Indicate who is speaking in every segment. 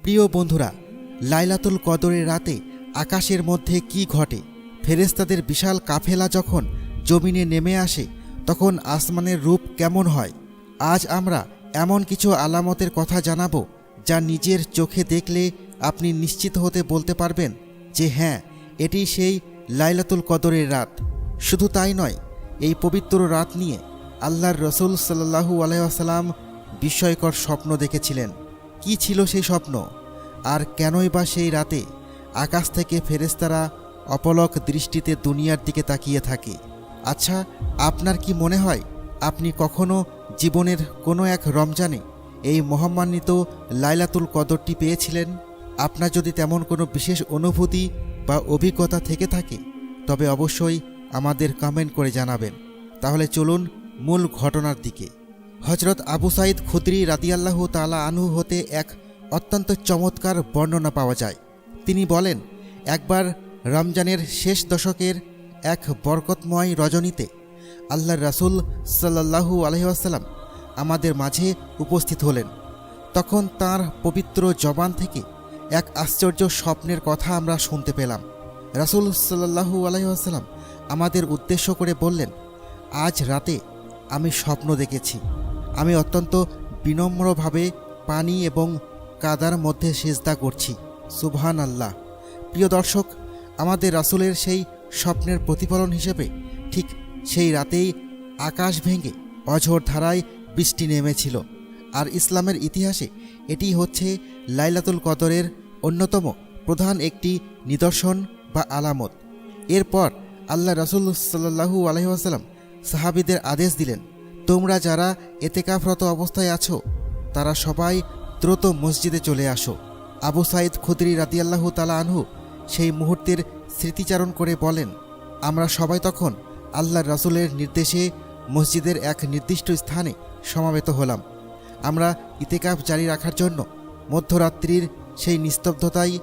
Speaker 1: প্রিয় বন্ধুরা, লাইলাতুল কদরের রাতে আকাশের মধ্যে কি ঘটে? ফেরেশতাদের বিশাল কাফেলা যখন জমিনে নেমে আসে তখন আসমানের রূপ কেমন হয়? আজ আমরা এমন কিছু আলামতের কথা জানাবো যা নিজের চোখে দেখলে আপনি নিশ্চিত হতে বলতে পারবেন যে হ্যাঁ, এটি সেই লাইলাতুল কদরের রাত। শুধু তাই নয়, এই পবিত্র রাত নিয়ে আল্লাহর রসুল সাল্লাল্লাহু আলাইহি ওয়াসাল্লাম বিস্ময়কর স্বপ্ন দেখেছিলেন। কি ছিল সেই স্বপ্ন, আর কেনই বা সেই রাতে আকাশ থেকে ফেরেশতারা অপলক দৃষ্টিতে দুনিয়ার দিকে তাকিয়ে থাকে? আচ্ছা, আপনার কি মনে হয় আপনি কখনো জীবনের কোনো এক রমজানে এই মহামান্বিত লাইলাতুল কদরটি পেয়েছিলেন? আপনার যদি তেমন কোনো বিশেষ অনুভূতি বা অভিজ্ঞতা থেকে থাকে তবে অবশ্যই আমাদের কমেন্ট করে জানাবেন। তাহলে চলুন মূল ঘটনার দিকে। হজরত আবু সাঈদ খুদরি রাদিয়াল্লাহু তাআলা আনহু হতে এক অত্যন্ত চমৎকার বর্ণনা পাওয়া যায়। তিনি বলেন, একবার রমজানের শেষ দশকের এক বরকতময় রজনীতে আল্লাহর রাসূল সাল্লাল্লাহু আলাইহি ওয়াসাল্লাম আমাদের মাঝে উপস্থিত হলেন। তখন তাঁর পবিত্র জবান থেকে এক আশ্চর্য স্বপ্নের কথা আমরা শুনতে পেলাম। রাসূল সাল্লাল্লাহু আলাইহি ওয়াসাল্লাম আমাদের উদ্দেশ্য করে বললেন, আজ রাতে আমি স্বপ্ন দেখেছি। আমি অত্যন্ত বিনম্রভাবে পানি এবং কাদার মধ্যে সিজদা করছি। সুবহান আল্লাহ। প্রিয় দর্শক, আমাদের রাসূলের সেই স্বপ্নের প্রতিফলন হিসেবে ঠিক সেই রাতেই আকাশ ভেঙে অঝোর ধারায় বৃষ্টি নেমেছিল। আর ইসলামের ইতিহাসে এটি হচ্ছে লাইলাতুল কদরের অন্যতম প্রধান একটি নিদর্শন বা আলামত। এরপর আল্লাহ রাসূল সাল্লাল্লাহু আলাইহি ওয়াসাল্লাম সাহাবীদের আদেশ দিলেন, তোমরা যারা এতেকাফরত অবস্থায় আছো তারা সবাই দ্রুত মসজিদে চলে আসো। আবু সাঈদ খুদরি রাদিয়াল্লাহু তাআলা আনহু সেই মুহূর্তের স্মৃতিচারণ করে বলেন, আমরা সবাই তখন আল্লাহর রাসূলের নির্দেশে মসজিদের এক নির্দিষ্ট স্থানে সমাবেত হলাম। আমরা ইতেকাফ জারি রাখার জন্য মধ্যরাত্রির সেই নিস্তব্ধতায়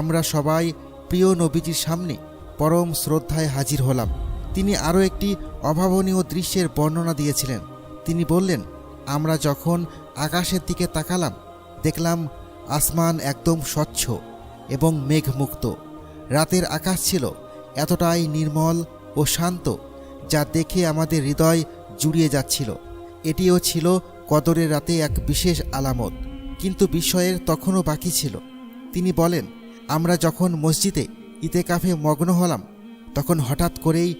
Speaker 1: আমরা সবাই প্রিয় নবীজির সামনে পরম শ্রদ্ধায় হাজির হলাম। তিনি আরও একটি অভাবনীয় দৃশ্যের বর্ণনা দিয়েছিলেন। তিনি বললেন, আমরা যখন আকাশের দিকে তাকালাম দেখলাম আসমান একদম স্বচ্ছ এবং মেঘমুক্ত। রাতের আকাশ ছিল এতটাই নির্মল ও শান্ত যা দেখে আমাদের হৃদয় জুড়িয়ে যাচ্ছিল। এটিও ছিল কদরের রাতে এক বিশেষ আলামত। কিন্তু বিস্ময়ের তখনও বাকি ছিল। তিনি বলেন, আমরা যখন মসজিদে ইতেকাফে মগ্ন হলাম তখন হঠাৎ করেই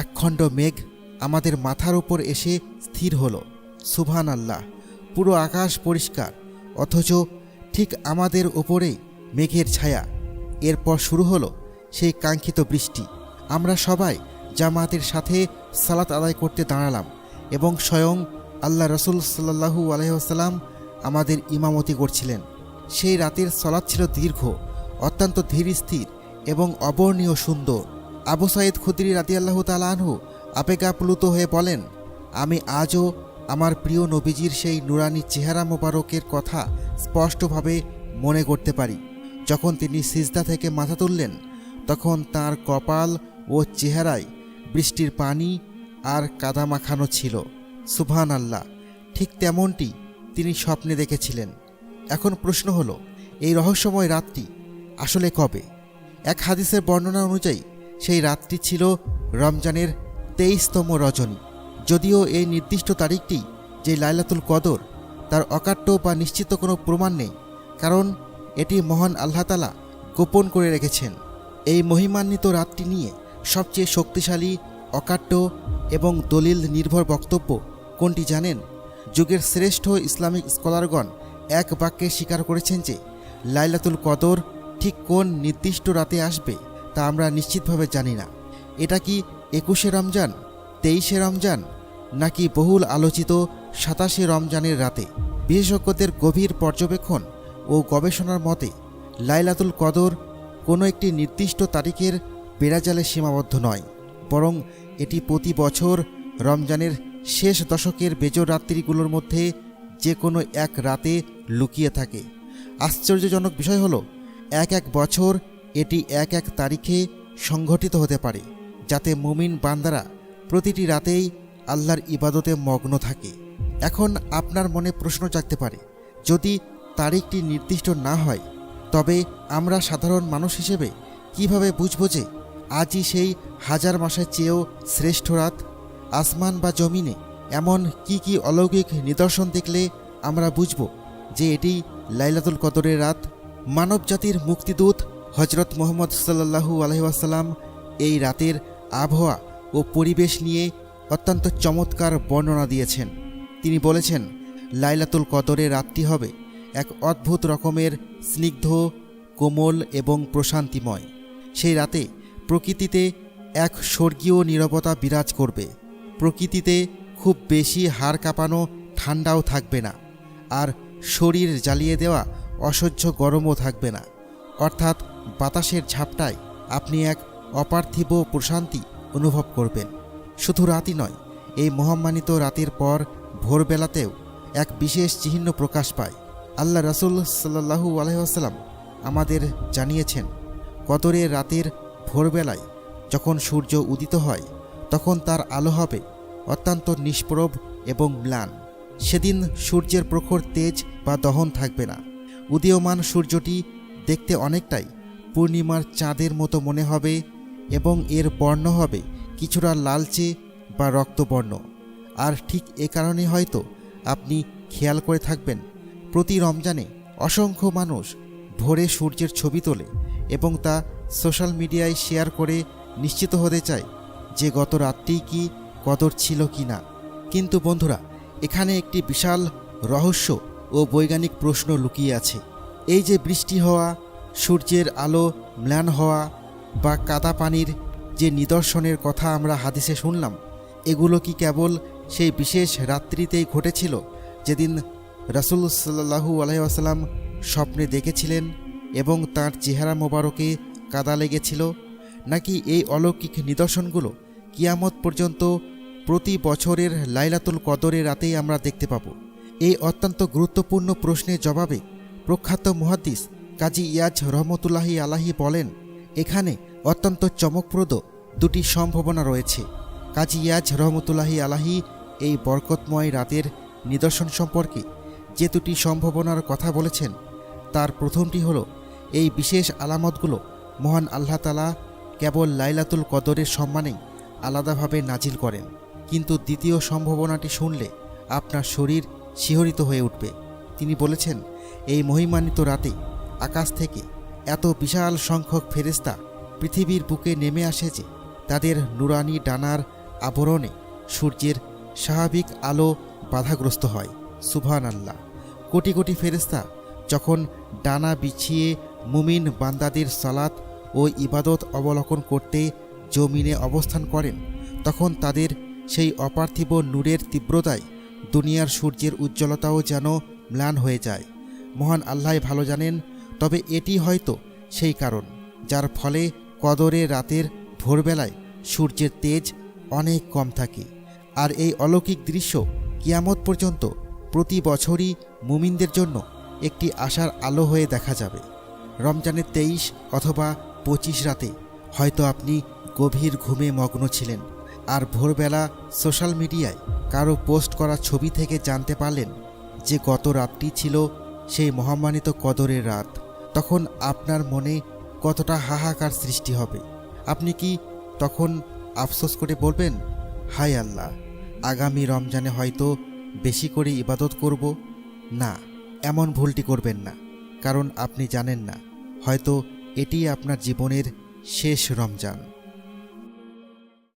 Speaker 1: একখণ্ড মেঘ আমাদের মাথার উপর এসে স্থির হলো। সুবহান আল্লাহ। পুরো আকাশ পরিষ্কার, অথচ ঠিক আমাদের ওপরেই মেঘের ছায়া। এরপর শুরু হলো সেই কাঙ্ক্ষিত বৃষ্টি। আমরা সবাই জামাতের সাথে সালাত আদায় করতে দাঁড়ালাম এবং স্বয়ং আল্লাহ রাসূল সাল্লাল্লাহু আলাইহি ওয়াসাল্লাম আমাদের ইমামতি করছিলেন। সেই রাতের সালাত ছিল দীর্ঘ, অত্যন্ত ধীর স্থির এবং অবর্ণীয় সুন্দর। আবু সাঈদ খুদরি রাদিয়াল্লাহু তাআলা আনহু আবেগাপ্লুত হয়ে বলেন, আমি আজও আমার প্রিয় নবীজির সেই নুরানি চেহারা মোবারকের কথা স্পষ্টভাবে মনে করতে পারি। যখন তিনি সিজদা থেকে মাথা তুললেন তখন তার কপাল ও চেহারায় বৃষ্টির পানি আর কাদা মাখানো ছিল। সুবহান আল্লাহ। ঠিক তেমনটি তিনি স্বপ্নে দেখেছিলেন। এখন প্রশ্ন হলো, এই রহস্যময় রাতটি আসলে কবে? এক হাদিসের বর্ণনা অনুযায়ী সেই রাতটি ছিল রমজানের 23তম রজনী। যদিও এই নির্দিষ্ট তারিখটি যে লাইলাতুল কদর তার অকাট্য বা নিশ্চিত কোনো প্রমাণ নেই, কারণ এটি মহান আল্লাহ তাআলা গোপন করে রেখেছেন। এই মহিমান্বিত রাতটি নিয়ে সবচেয়ে শক্তিশালী, অকাট্য এবং দলিল নির্ভর বক্তব্য কোনটি জানেন? যুগের শ্রেষ্ঠ ইসলামিক স্কলারগণ এক বাক্যে স্বীকার করেছেন যে লাইলাতুল কদর ঠিক কোন নির্দিষ্ট রাতে আসবে তা আমরা নিশ্চিতভাবে জানি না। এটা কি 21শে রমজান, 23শে রমজান, নাকি বহুল আলোচিত 27শে রমজানের রাতে? বিশেষজ্ঞদের গভীর পর্যবেক্ষণ ও গবেষণার মতে লাইলাতুল কদর কোনো একটি নির্দিষ্ট তারিখের বেড়াজালে সীমাবদ্ধ নয়, বরং এটি প্রতি বছর রমজানের শেষ দশকের বেজোড় রাত্রিগুলোর মধ্যে যে কোনো এক রাতে লুকিয়ে থাকে। আশ্চর্যজনক বিষয় হলো, এক এক বছর এটি এক এক তারিখে সংঘটিত হতে পারে, যাতে মুমিন বান্দারা প্রতিটি রাতেই আল্লাহর ইবাদতে মগ্ন থাকে। এখন আপনার মনে প্রশ্ন জাগতে পারে, যদি তারিখটি নির্দিষ্ট না হয় তবে আমরা সাধারণ মানুষ হিসেবে কিভাবে বুঝব যে আজই সেই হাজার মাসের চেয়েও শ্রেষ্ঠ রাত? আসমান বা জমিনে এমন কি কি অলৌকিক নিদর্শন দেখলে আমরা বুঝব যে এটি লাইলাতুল কদরের রাত? মানবজাতির মুক্তিদূত হজরত মুহাম্মদ সাল্লাল্লাহু আলাইহি ওয়াসাল্লাম এই রাতের আবহাওয়া ও পরিবেশ নিয়ে অত্যন্ত চমৎকার বর্ণনা দিয়েছেন। তিনি বলেছেন, লাইলাতুল কদরের রাতটি হবে এক অদ্ভুত রকমের স্নিগ্ধ, কোমল এবং প্রশান্তিময়। সেই রাতে প্রকৃতিতে এক স্বর্গীয় নীরবতা বিরাজ করবে। প্রকৃতিতে খুব বেশি হাড় কাঁপানো ঠান্ডাও থাকবে না, আর শরীর জ্বালিয়ে দেওয়া অসহ্য গরমও থাকবে না। অর্থাৎ বাতাসের ঝাপটায় আপনি এক অপার্থিব প্রশান্তি অনুভব করবেন। শুধু রাতই নয়, এই মহাম্মানিত রাতের পর ভোরবেলাতেও এক বিশেষ চিহ্ন প্রকাশ পায়। আল্লাহ রাসূল সাল্লাল্লাহু আলাইহি ওয়াসাল্লাম আমাদের জানিয়েছেন, কদরের রাতের ভোরবেলায় যখন সূর্য উদিত হয় তখন তার আলো হবে অত্যন্ত নিষ্প্রভ এবং ম্লান। সেদিন সূর্যের প্রখর তেজ বা দহন থাকবে না। উদীয়মান সূর্যটি দেখতে অনেকটাই পূর্ণিমার চাঁদের মতো মনে হবে এবং এর বর্ণ হবে কিছুটা লালচে বা রক্তবর্ণ। আর ঠিক এ কারণে হয়তো আপনি খেয়াল করে থাকবেন, প্রতি রমজানে অসংখ্য মানুষ ভোরে সূর্যের ছবি তোলে এবং তা সোশ্যাল মিডিয়ায় শেয়ার করে নিশ্চিত হতে চায় যে গত রাতটি কি কদর ছিল কি না। কিন্তু বন্ধুরা, এখানে একটি বিশাল রহস্য ও বৈজ্ঞানিক প্রশ্ন লুকিয়ে আছে। এই যে বৃষ্টি হওয়া, সূর্যের আলো ম্লান হওয়া বা কাদা পানির যে নিদর্শনের কথা আমরা হাদিসে শুনলাম, এগুলো কি কেবল সেই বিশেষ রাত্রিতেই ঘটেছিল যেদিন রাসূল সাল্লাল্লাহু আলাইহি ওয়াসাল্লাম স্বপ্নে দেখেছিলেন এবং তার চেহারা মোবারকে কাদা লেগেছিল, নাকি এই অলৌকিক নিদর্শনগুলো কিয়ামত পর্যন্ত প্রতি বছরের লাইলাতুল কদরের রাতেই আমরা দেখতে পাব? এই অত্যন্ত গুরুত্বপূর্ণ প্রশ্নের জবাবে প্রখ্যাত মুহাদ্দিস কাজী ইয়াজ রহমতুল্লাহি আলাহি বলেন, এখানে অত্যন্ত চমকপ্রদ দুটি সম্ভাবনা রয়েছে। কাজী ইয়াজ রহমতুল্লাহি আলাহি এই বরকতময় রাতের নিদর্শন সম্পর্কে যে দুটি সম্ভাবনার কথা বলেছেন, তার প্রথমটি হলো, এই বিশেষ আলামতগুলো মহান আল্লাহ তাআলা কেবল লাইলাতুল কদরের সম্মানেই আলাদাভাবে নাজিল করেন। কিন্তু দ্বিতীয় সম্ভাবনাটি শুনলে আপনার শরীর শিহরিত হয়ে উঠবে। তিনি বলেছেন, এই মহিমান্বিত রাতে আকাশ থেকে এত বিশাল সংখ্যক ফেরেশতা পৃথিবীর বুকে নেমে আসে যে তাদের নুরানি ডানার আবরণে সূর্যের স্বাভাবিক আলো বাধাগ্রস্ত হয়। সুবহানাল্লাহ! কোটি কোটি ফেরেশতা যখন ডানা বিছিয়ে মুমিন বান্দাদের সালাত ও ইবাদত অবলোকন করতে জমিনে অবস্থান করেন, তখন তাদের সেই অপার্থিব নূরের তীব্রতায় দুনিয়ার সূর্যের উজ্জ্বলতাও যেন ম্লান হয়ে যায়। মহান আল্লাহ ভালো জানেন, তবে এটি হয়তো সেই কারণ যার ফলে কদরের রাতের ভোরবেলায় সূর্যের তেজ অনেক কম থাকে। আর এই অলৌকিক দৃশ্য কিয়ামত পর্যন্ত প্রতি বছরই মুমিনদের জন্য একটি আশার আলো হয়ে দেখা যাবে। রমজানের 23 অথবা 25 রাতে হয়তো আপনি গভীর ঘুমে মগ্ন ছিলেন, আর ভোরবেলা সোশ্যাল মিডিয়ায় কারো পোস্ট করা ছবি থেকে জানতে পারলেন যে গত রাতটি ছিল সেই মহাম্মানিত কদরের রাত। তখন আপনার মনে কতটা হাহাকার সৃষ্টি হবে! আপনি কি তখন আফসোস করে বলবেন, হায় আল্লাহ, আগামী রমজানে হয়তো বেশি করে ইবাদত করব? না, এমন ভুলটি করবেন না, কারণ আপনি জানেন না, হয়তো এটি আপনার জীবনের শেষ রমজান।